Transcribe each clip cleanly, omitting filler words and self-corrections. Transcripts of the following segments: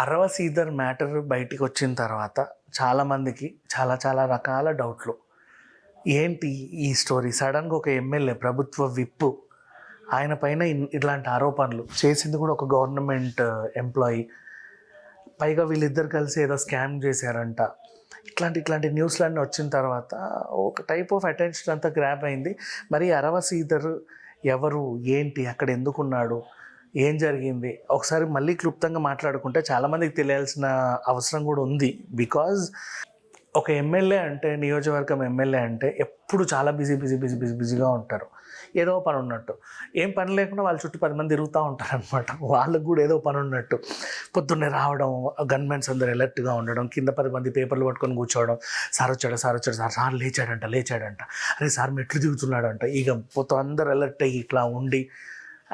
అరవ సీదర్ matter బయటికి వచ్చిన తర్వాత చాలామందికి చాలా రకాల డౌట్లు. ఏంటి ఈ స్టోరీ? సడన్గా ఒక ఎమ్మెల్యే, ప్రభుత్వ విప్పు, ఆయన పైన ఇట్లాంటి ఆరోపణలు చేసింది కూడా ఒక గవర్నమెంట్ ఎంప్లాయీ, పైగా వీళ్ళిద్దరు కలిసి ఏదో స్కామ్ చేశారంట. ఇట్లాంటి న్యూస్లన్నీ వచ్చిన తర్వాత ఒక టైప్ ఆఫ్ అటెన్షన్ అంతా గ్రాప్ అయింది. మరి అరవ సీదర్ ఎవరు, ఏంటి, అక్కడ ఎందుకున్నాడు, ఏం జరిగింది, ఒకసారి మళ్ళీ క్లుప్తంగా మాట్లాడుకుంటే చాలామందికి తెలియాల్సిన అవసరం కూడా ఉంది. బికాజ్ ఒక ఎమ్మెల్యే అంటే, నియోజకవర్గం ఎమ్మెల్యే అంటే ఎప్పుడు చాలా బిజీగా ఉంటారు. ఏదో పని ఉన్నట్టు, ఏం పని లేకుండా వాళ్ళ చుట్టూ 10 మంది తిరుగుతూ ఉంటారు అనమాట. వాళ్ళకు కూడా ఏదో పని ఉన్నట్టు పొద్దున్నే రావడం, గన్మెన్స్ అందరూ అలర్ట్గా ఉండడం, కింద 10 మంది పేపర్లు పట్టుకొని కూర్చోవడం, సార్ వచ్చాడు, సార్ లేచాడంట, అరే సార్ మెట్లు దిగుతున్నాడంట. ఇక మొత్తం అందరు అలర్ట్ అయ్యి ఇట్లా ఉండి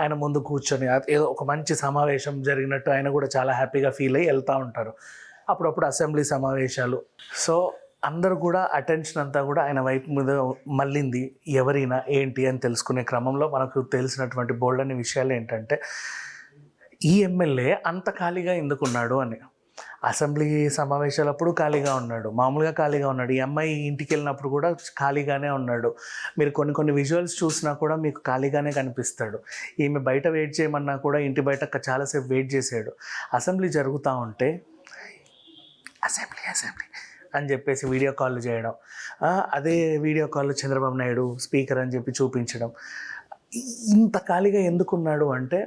ఆయన ముందు కూర్చొని ఏదో ఒక మంచి సమావేశం జరిగినట్టు ఆయన కూడా చాలా హ్యాపీగా ఫీల్ అయ్యి వెళ్తూ ఉంటారు. అప్పుడప్పుడు అసెంబ్లీ సమావేశాలు. సో అందరూ కూడా అటెన్షన్ అంతా కూడా ఆయన వైపు మీద మళ్ళింది. ఎవరైనా ఏంటి అని తెలుసుకునే క్రమంలో మనకు తెలిసినటువంటి బోల్డ్ అనే విషయాలు ఏంటంటే, ఈ ఎమ్మెల్యే అంత ఖాళీగా ఎందుకున్నాడు అని. అసెంబ్లీ సమావేశాలప్పుడు ఖాళీగా ఉన్నాడు, మామూలుగా ఖాళీగా ఉన్నాడు. ఈ అమ్మాయి ఇంటికి వెళ్ళినప్పుడు కూడా ఖాళీగానే ఉన్నాడు. మీరు కొన్ని విజువల్స్ చూసినా కూడా మీకు ఖాళీగానే కనిపిస్తాడు. ఈమె బయట వెయిట్ చేయమన్నా కూడా ఇంటి బయట చాలాసేపు వెయిట్ చేశాడు. అసెంబ్లీ జరుగుతూ ఉంటే అసెంబ్లీ అని చెప్పేసి వీడియో కాల్ చేయడం, అదే వీడియో కాల్లో చంద్రబాబు నాయుడు స్పీకర్ అని చెప్పి చూపించడం. ఇంత ఖాళీగా ఎందుకున్నాడు అంటే,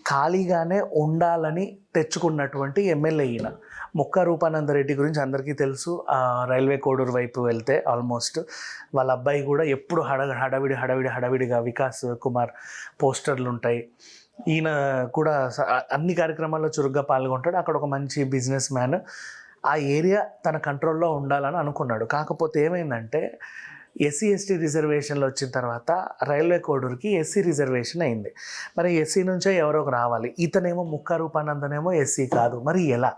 ఖాళీగానే ఉండాలని తెచ్చుకున్నటువంటి ఎమ్మెల్యే ఈయన. ముక్కా రూపానందరెడ్డి గురించి అందరికీ తెలుసు. రైల్వే కోడూరు వైపు వెళ్తే ఆల్మోస్ట్ వాళ్ళ అబ్బాయి కూడా ఎప్పుడు హడావిడిగా వికాస్ కుమార్ పోస్టర్లు ఉంటాయి. ఈయన కూడా అన్ని కార్యక్రమాల్లో చురుగ్గా పాల్గొంటాడు. అక్కడ ఒక మంచి బిజినెస్ మ్యాన్. ఆ ఏరియా తన కంట్రోల్లో ఉండాలని అనుకున్నాడు. కాకపోతే ఏమైందంటే, ఎస్సీ ఎస్టీ రిజర్వేషన్లు వచ్చిన తర్వాత రైల్వే కోడూరుకి ఎస్సీ రిజర్వేషన్ అయింది. మరి ఎస్సీ నుంచే ఎవరో ఒక రావాలి. ఇతనేమో ముక్కా రూపానందనేమో ఎస్సీ కాదు. మరి ఎలా?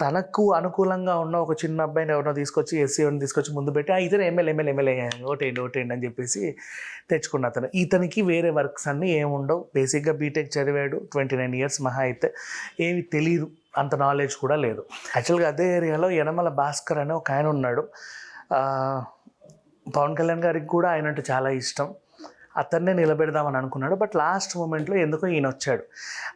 తనకు అనుకూలంగా ఉన్న ఒక చిన్న అబ్బాయిని ఎవరినో తీసుకొచ్చి, ఎస్సీని తీసుకొచ్చి ముందు పెట్టి, ఇతను ఎమ్మెల్యే ఓటేయండి అని చెప్పేసి తెచ్చుకున్న అతను. ఇతనికి వేరే వర్క్స్ అన్నీ ఏముండవు. బేసిక్గా బీటెక్ చదివాడు, 29 years మహా అయితే, ఏమి తెలియదు, అంత నాలెడ్జ్ కూడా లేదు. యాక్చువల్గా అదే ఏరియాలో యనమల భాస్కర్ అనే ఒక ఆయన ఉన్నాడు. పవన్ కళ్యాణ్ గారికి కూడా ఆయన అంటే చాలా ఇష్టం. అతన్నే నిలబెడదామని అనుకున్నాడు. బట్ లాస్ట్ మూమెంట్లో ఎందుకో ఈయన వచ్చాడు.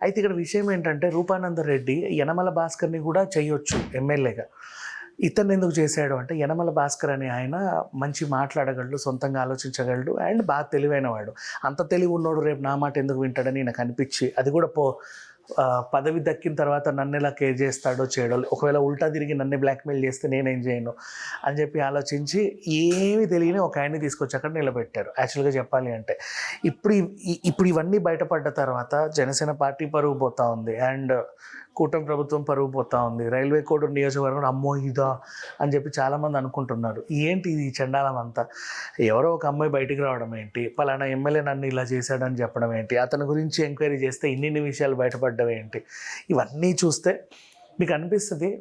అయితే ఇక్కడ విషయం ఏంటంటే, రూపానందరెడ్డి యనమల భాస్కర్ని కూడా చేయొచ్చు ఎమ్మెల్యేగా. ఇతన్ని ఎందుకు చేశాడు అంటే, యనమల భాస్కర్ అనే ఆయన మంచి మాట్లాడగలడు, సొంతంగా ఆలోచించగలడు, అండ్ బాగా తెలివైన వాడు. అంత తెలివి ఉన్నోడు రేపు నా మాట ఎందుకు వింటాడని నాకు అనిపించి, అది కూడా పదవి దక్కిన తర్వాత నన్ను ఎలా కేర్ చేస్తాడో చేయడో, ఒకవేళ ఉల్టా తిరిగి నన్ను బ్లాక్మెయిల్ చేస్తే నేనేం చేయను అని చెప్పి ఆలోచించి ఏమీ తెలియని ఒక ఆయన్ని తీసుకొచ్చి అక్కడ నిలబెట్టారు. యాక్చువల్గా చెప్పాలి అంటే, ఇప్పుడు ఇవన్నీ బయటపడ్డ తర్వాత జనసేన పార్టీ పరుగు పోతూ ఉంది, అండ్ కూటమి ప్రభుత్వం పరుగు పోతూ ఉంది. రైల్వే కోడూరు నియోజకవర్గం అమ్మో ఇదా అని చెప్పి చాలామంది అనుకుంటున్నారు. ఏంటి ఇది చండాలం అంతా? ఎవరో ఒక అమ్మాయి బయటికి రావడం ఏంటి, పలానా ఎమ్మెల్యే నన్ను ఇలా చేశాడని చెప్పడం ఏంటి, అతని గురించి ఎంక్వైరీ చేస్తే ఇన్ని విషయాలు బయటపడ్డం ఏంటి, ఇవన్నీ చూస్తే మీకు అనిపిస్తుంది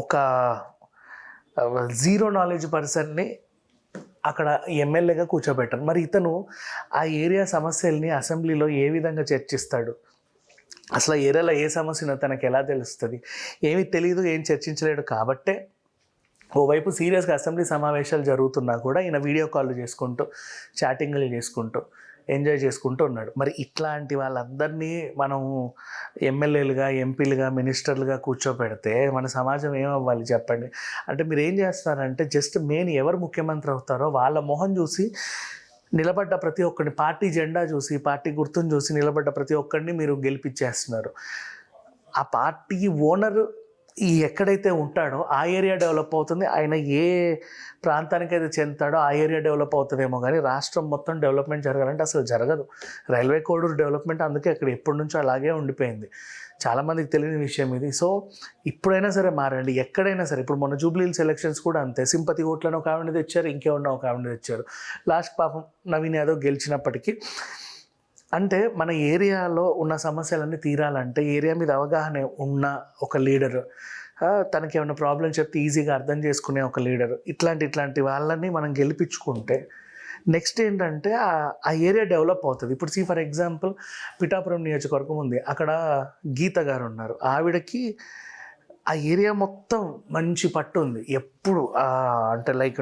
ఒక జీరో నాలెడ్జ్ పర్సన్ని అక్కడ ఎమ్మెల్యేగా కూర్చోబెట్టారు. మరి ఇతను ఆ ఏరియా సమస్యల్ని అసెంబ్లీలో ఏ విధంగా చర్చిస్తాడు? అసలు ఆ ఏరియాలో ఏ సమస్యనో తనకు ఎలా తెలుస్తుంది? ఏమీ తెలియదు, ఏం చర్చించలేడు. కాబట్టే ఓవైపు సీరియస్గా అసెంబ్లీ సమావేశాలు జరుగుతున్నా కూడా ఈయన వీడియో కాల్ చేసుకుంటూ, చాటింగ్లు చేసుకుంటూ, ఎంజాయ్ చేసుకుంటూ ఉన్నాడు. మరి ఇట్లాంటి వాళ్ళందరినీ మనం ఎమ్మెల్యేలుగా, ఎంపీలుగా, మినిస్టర్లుగా కూర్చోపెడితే మన సమాజం ఏమవ్వాలి చెప్పండి? అంటే మీరు ఏం చేస్తారంటే, జస్ట్ మెయిన్ ఎవరు ముఖ్యమంత్రి అవుతారో వాళ్ళ మొహం చూసి నిలబడ్డ ప్రతి ఒక్కరిని, పార్టీ జెండా చూసి, పార్టీ గుర్తుని చూసి నిలబడ్డ ప్రతి ఒక్కరిని మీరు గెలిపించేస్తున్నారు. ఆ పార్టీ ఓనర్ ఎక్కడైతే ఉంటాడో ఆ ఏరియా డెవలప్ అవుతుంది. ఆయన ఏ ప్రాంతానికైతే చెందుతాడో ఆ ఏరియా డెవలప్ అవుతుందేమో, కానీ రాష్ట్రం మొత్తం డెవలప్మెంట్ జరగాలంటే అసలు జరగదు. రైల్వే కోడూరు డెవలప్మెంట్ అందుకే అక్కడ ఎప్పటి నుంచో అలాగే ఉండిపోయింది. చాలామందికి తెలియని విషయం ఇది. సో ఇప్పుడైనా సరే మారండి, ఎక్కడైనా సరే. ఇప్పుడు మొన్న జూబ్లీహిల్స్ ఎలక్షన్స్ కూడా అంతే. సింపతి ఓట్లను ఒక ఆవిడ తెచ్చారు, ఇంకేమన్నా ఒక ఆవిడ తెచ్చారు. లాస్ట్ పాపం నవీన్ యాదవ్ గెలిచినప్పటికీ, అంటే మన ఏరియాలో ఉన్న సమస్యలన్నీ తీరాలంటే ఏరియా మీద అవగాహన ఉన్న ఒక లీడర్, తనకి ఏమైనా ప్రాబ్లం చెప్తే ఈజీగా అర్థం చేసుకునే ఒక లీడర్, ఇట్లాంటి వాళ్ళని మనం గెలిపించుకుంటే నెక్స్ట్ ఏంటంటే ఆ ఏరియా డెవలప్ అవుతుంది. ఇప్పుడు ఫర్ ఎగ్జాంపుల్ పిఠాపురం నియోజకవర్గం ఉంది. అక్కడ గీత గారు ఉన్నారు. ఆవిడకి ఆ ఏరియా మొత్తం మంచి పట్టు ఉంది. ఎప్పుడు అంటే లైక్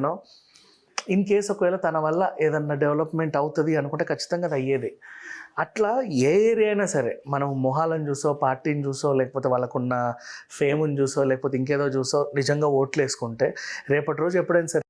ఇన్ కేస్ ఒకవేళ తన వల్ల ఏదన్నా డెవలప్మెంట్ అవుతుంది అనుకుంటే ఖచ్చితంగా అది అయ్యేదే. అట్లా ఏ ఏరియా అయినా సరే మనం మొహాలను చూసో, పార్టీని చూసో, లేకపోతే వాళ్ళకున్న ఫేమ్‌ని చూసో, లేకపోతే ఇంకేదో చూసో నిజంగా ఓట్లు వేసుకుంటే రేపటి రోజు ఎప్పుడైనా సరే